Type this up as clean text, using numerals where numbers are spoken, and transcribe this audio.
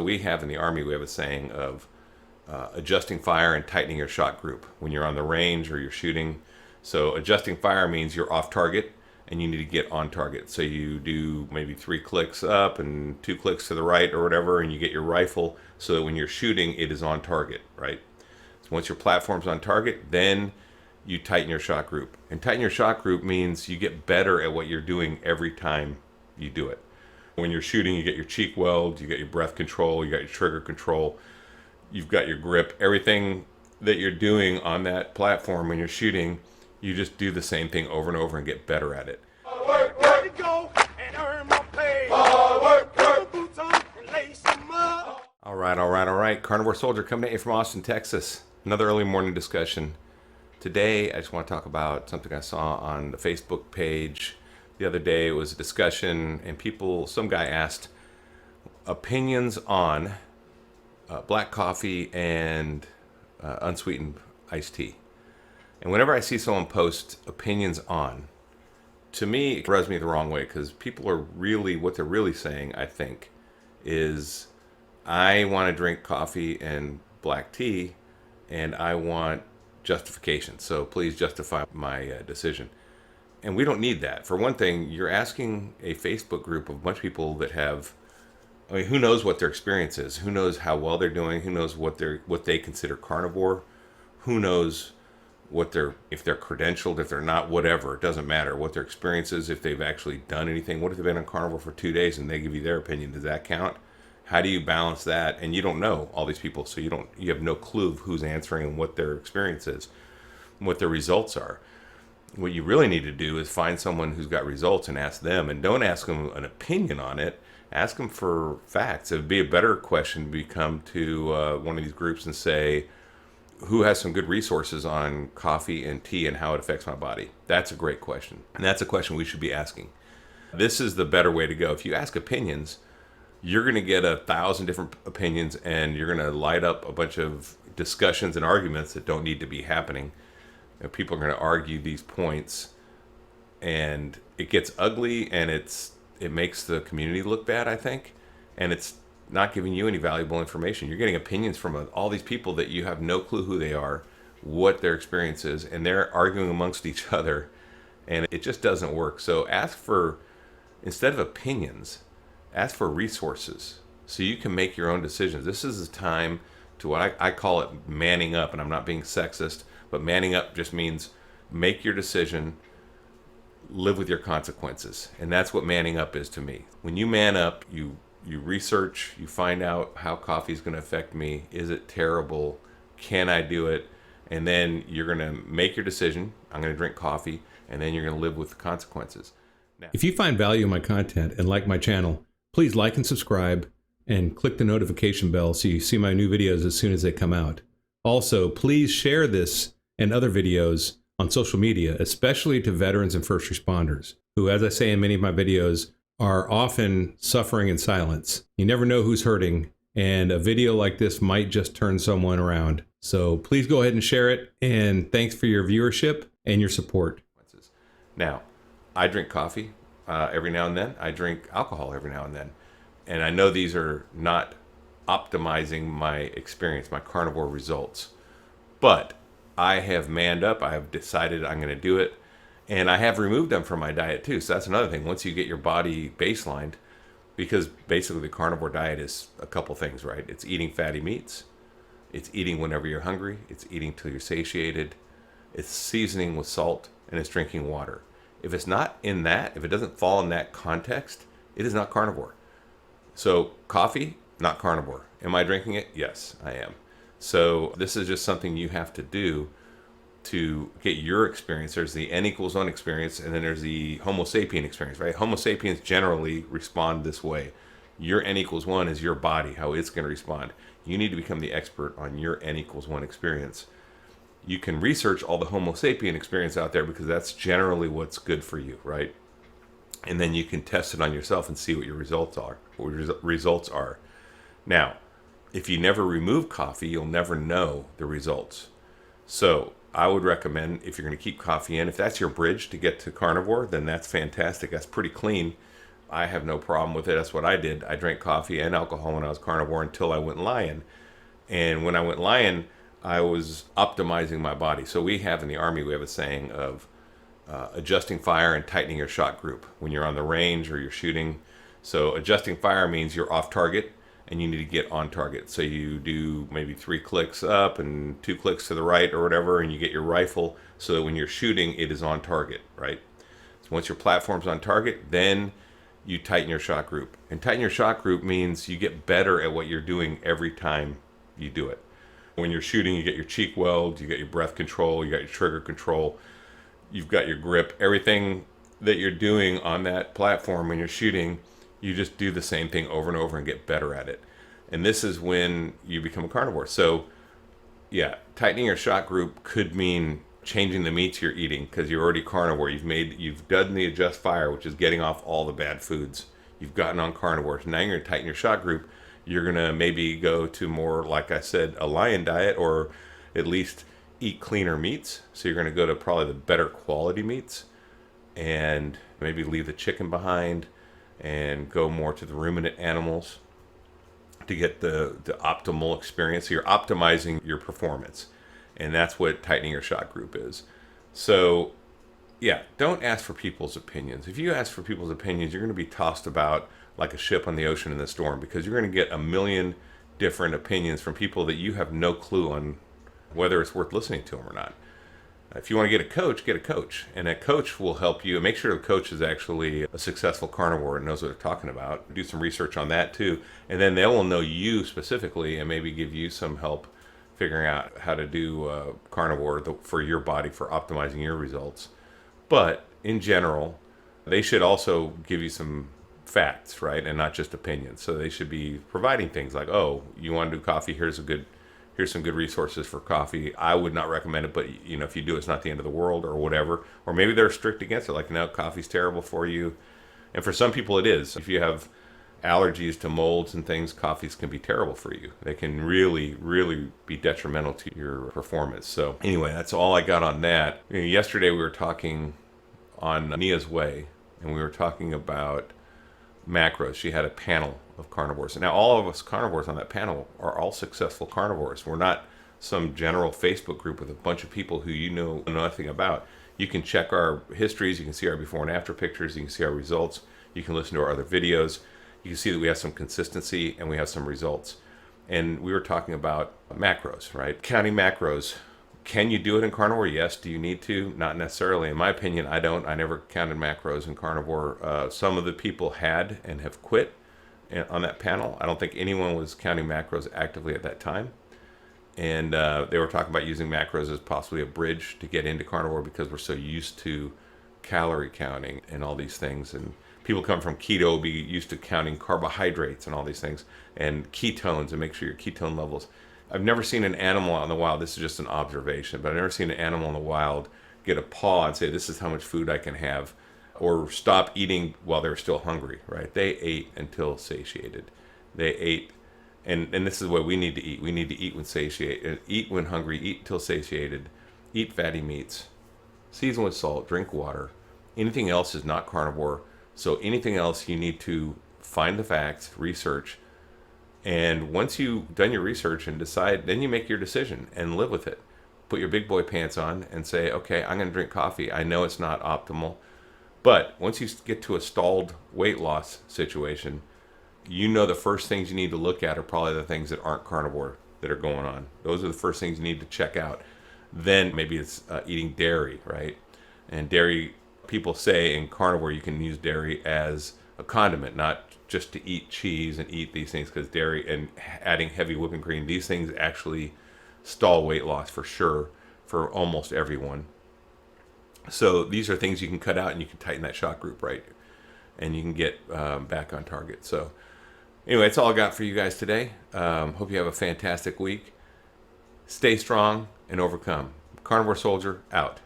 we have in the Army, we have a saying of adjusting fire and tightening your shot group when you're on the range or you're shooting. So adjusting fire means you're off target and you need to get on target. So you do maybe 3 clicks up and 2 clicks to the right or whatever, and you get your rifle so that when you're shooting, it is on target, right? So once your platform's on target, then you tighten your shot group. And tighten your shot group means you get better at what you're doing every time you do it. When you're shooting, you get your cheek weld, you get your breath control, you got your trigger control, you've got your grip. Everything that you're doing on that platform when you're shooting, you just do the same thing over and over and get better at it. Work, work to go and earn my pay. Work, put my boots on and lace them up. All right. Carnivore Soldier coming at you from Austin, Texas. Another early morning discussion. Today, I just want to talk about something I saw on the Facebook page. The other day, it was a discussion, and some guy asked opinions on black coffee and unsweetened iced tea. And whenever I see someone post opinions on, to me, it rubs me the wrong way, because people are what they're really saying, I think, is I want to drink coffee and black tea, and I want justification. So please justify my decision. And we don't need that. For one thing, you're asking a Facebook group of a bunch of people that have, who knows what their experience is? Who knows how well they're doing? Who knows what they consider carnivore? Who knows if they're credentialed, if they're not, whatever. It doesn't matter what their experience is, if they've actually done anything. What if they've been on carnivore for 2 days and they give you their opinion? Does that count? How do you balance that? And you don't know all these people, so you have no clue of who's answering and what their experience is, and what their results are. What you really need to do is find someone who's got results and ask them, and don't ask them an opinion on it. Ask them for facts. It would be a better question to come to one of these groups and say, who has some good resources on coffee and tea and how it affects my body? That's a great question. And that's a question we should be asking. This is the better way to go. If you ask opinions, you're going to get 1,000 different opinions, and you're going to light up a bunch of discussions and arguments that don't need to be happening. And people are going to argue these points, and it gets ugly, and it makes the community look bad, I think. And it's not giving you any valuable information. You're getting opinions from all these people that you have no clue who they are, what their experience is, and they're arguing amongst each other, and it just doesn't work. So instead of opinions, ask for resources so you can make your own decisions. This is the time to what I call it manning up, and I'm not being sexist, but manning up just means make your decision, live with your consequences. And that's what manning up is to me. When you man up, you research, you find out how coffee is going to affect me. Is it terrible? Can I do it? And then you're going to make your decision. I'm going to drink coffee, and then you're going to live with the consequences. Now, if you find value in my content and like my channel, please like and subscribe and click the notification bell so you see my new videos as soon as they come out. Also, please share this and other videos on social media, especially to veterans and first responders, who, as I say in many of my videos, are often suffering in silence. You never know who's hurting, and a video like this might just turn someone around. So please go ahead and share it, and thanks for your viewership and your support. Now, I drink coffee every now and then. I drink alcohol every now and then. And I know these are not optimizing my experience, my carnivore results. But I have manned up. I have decided I'm going to do it. And I have removed them from my diet too. So that's another thing. Once you get your body baselined, because basically the carnivore diet is a couple things, right? It's eating fatty meats. It's eating whenever you're hungry. It's eating till you're satiated. It's seasoning with salt, and it's drinking water. If it's not in that, if it doesn't fall in that context, it is not carnivore. So coffee, not carnivore. Am I drinking it? Yes, I am. So this is just something you have to do to get your experience. There's the N=1 experience, and then there's the Homo sapien experience, right? Homo sapiens generally respond this way. Your N=1 is your body, how it's going to respond. You need to become the expert on your N=1 experience. You can research all the Homo sapien experience out there, because that's generally what's good for you, right? And then you can test it on yourself and see what your results are. Now, if you never remove coffee, you'll never know the results. So I would recommend, if you're going to keep coffee in, if that's your bridge to get to carnivore, then that's fantastic. That's pretty clean. I have no problem with it. That's what I did. I drank coffee and alcohol when I was carnivore until I went lion. And when I went lion, I was optimizing my body. So we have in the Army, we have a saying of adjusting fire and tightening your shot group when you're on the range or you're shooting. So adjusting fire means you're off target and you need to get on target. So you do maybe 3 clicks up and 2 clicks to the right or whatever, and you get your rifle so that when you're shooting, it is on target, right? So once your platform's on target, then you tighten your shot group. And tighten your shot group means you get better at what you're doing every time you do it. When you're shooting, you get your cheek weld, you get your breath control, you got your trigger control, you've got your grip. Everything that you're doing on that platform when you're shooting, you just do the same thing over and over and get better at it. And this is when you become a carnivore. So yeah, tightening your shot group could mean changing the meats you're eating because you're already carnivore. You've done the adjust fire, which is getting off all the bad foods. You've gotten on carnivores. Now you're going to tighten your shot group. You're going to maybe go to more, like I said, a lion diet, or at least eat cleaner meats. So you're going to go to probably the better quality meats and maybe leave the chicken behind and go more to the ruminant animals to get the optimal experience. So you're optimizing your performance. And that's what tightening your shot group is. So yeah, don't ask for people's opinions. If you ask for people's opinions, you're going to be tossed about like a ship on the ocean in the storm, because you're going to get a million different opinions from people that you have no clue on whether it's worth listening to them or not. If you want to get a coach, and a coach will help you. Make sure the coach is actually a successful carnivore and knows what they're talking about. Do some research on that too, and then they will know you specifically and maybe give you some help figuring out how to do carnivore for your body, for optimizing your results. But in general, they should also give you some facts, right, and not just opinions. So they should be providing things like, oh, you want to do coffee, here's some good resources for coffee. I would not recommend it, but if you do, it's not the end of the world, or whatever. Or maybe they're strict against it, like, no, coffee's terrible for you. And for some people it is. If you have allergies to molds and things, coffees can be terrible for you. They can really, really be detrimental to your performance. So anyway, that's all I got on that. Yesterday we were talking on Nia's Way, and we were talking about macros. She had a panel of carnivores. And now all of us carnivores on that panel are all successful carnivores. We're not some general Facebook group with a bunch of people who you know nothing about. You can check our histories. You can see our before and after pictures. You can see our results. You can listen to our other videos. You can see that we have some consistency and we have some results. And we were talking about macros, right? Counting macros. Can you do it in carnivore? Yes. Do you need to? Not necessarily. In my opinion, I don't. I never counted macros in carnivore. Some of the people had and have quit on that panel. I don't think anyone was counting macros actively at that time. And they were talking about using macros as possibly a bridge to get into carnivore because we're so used to calorie counting and all these things. And people come from keto, be used to counting carbohydrates and all these things, and ketones, and make sure your ketone levels. I've never seen an animal out in the wild, this is just an observation, but I've never seen an animal in the wild get a paw and say, this is how much food I can have, or stop eating while they're still hungry, right? They ate until satiated. They ate, and this is what we need to eat. We need to eat when satiated, eat when hungry, eat until satiated, eat fatty meats, season with salt, drink water. Anything else is not carnivore. So anything else, you need to find the facts, research, and once you've done your research and decide, then you make your decision and live with it. Put your big boy pants on and say, okay, I'm going to drink coffee. I know it's not optimal, but once you get to a stalled weight loss situation, the first things you need to look at are probably the things that aren't carnivore that are going on. Those are the first things you need to check out. Then maybe it's eating dairy, right? And dairy, people say in carnivore you can use dairy as a condiment, not just to eat cheese and eat these things, because dairy and adding heavy whipping cream, these things actually stall weight loss for sure for almost everyone. So these are things you can cut out and you can tighten that shot group, right? And you can get back on target. So anyway, that's all I got for you guys today. Hope you have a fantastic week. Stay strong and overcome. Carnivore Soldier out.